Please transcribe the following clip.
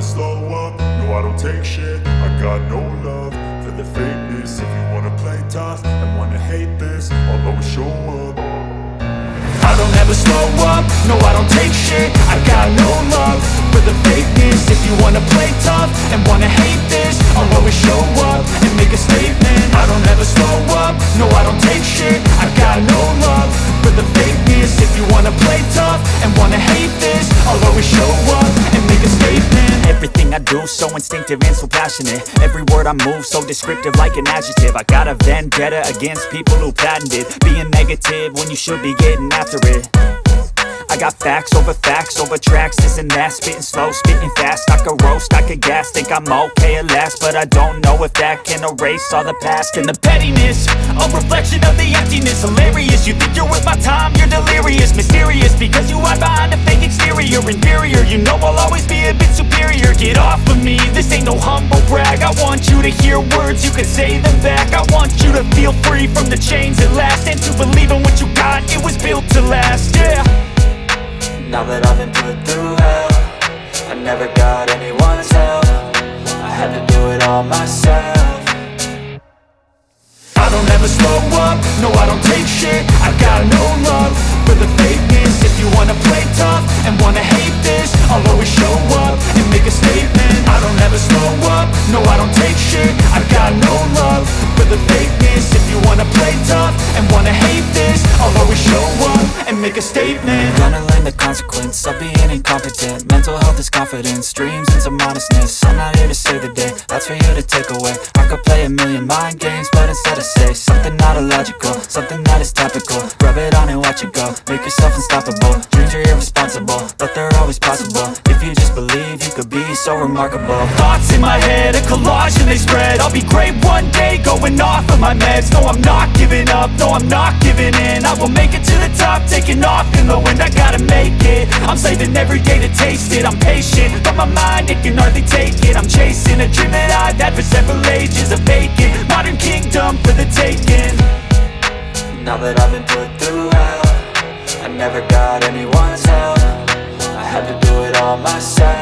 slow up, no I don't take shit. I got no love for the fakeness. If you wanna play tough and wanna hate this, I'll always show up. I don't ever slow up, no I don't take shit. I got no love for the fakeness. If you wanna play tough and wanna hate this, I'll always show up and make a statement. I don't ever slow up, no I don't take shit. I got no love for the fakeness. If you wanna play tough and wanna hate this, I'll always show up and make a statement. Everything I do so instinctive and so passionate. Every word I move so descriptive like an adjective. I got a vendetta against people who patented being negative when you should be getting after it. I got facts over tracks, this and that. Spitting slow, spitting fast, I could roast, I could gas. Think I'm okay at last, but I don't know if that can erase all the past. And the pettiness, a reflection of the emptiness. Hilarious, you think you're worth my time, you're delirious. Mysterious, because you hide behind a fake exterior. Inferior, you know I'll always be a bit superior. Get off of me, this ain't no humble brag. I want you to hear words, you can say them back. I want you to feel free from the chains at last, and to believe in what you got, it was built to last, yeah. Now that I've been put through hell, I never got anyone's help. I had to do it all myself. I don't ever slow up, no I don't take shit. I got no love for the fakeness. If you wanna play tough and wanna hate this, I'll always show up and make a statement. I don't ever slow up, no I don't take shit. I got no love for the fakeness. If you wanna play tough and wanna hate this, I'll always show up and make a statement. Gonna learn the consequence of being incompetent. Mental health is confidence, dreams and some honestness. I'm not here to save the day, that's for you to take away. I could play a million mind games, but instead I say something not illogical, something that is topical. Rub it on and watch it go, make yourself unstoppable. Dreams are irresponsible, but they're always possible. If you just believe, you could be so remarkable. Thoughts in my head, a collage and they spread. I'll be great one day, going off of my meds. No, I'm not giving up, no, I'm not giving in. I will make it to the top, taking off in the wind. I gotta make it, I'm saving every day to taste it. I'm patient, but my mind, it can hardly take it. I'm chasing a dream that I've had for several ages. A vacant, modern kingdom for the taking. Now that I've been put through hell, I never got anyone's help. I had to do it all myself.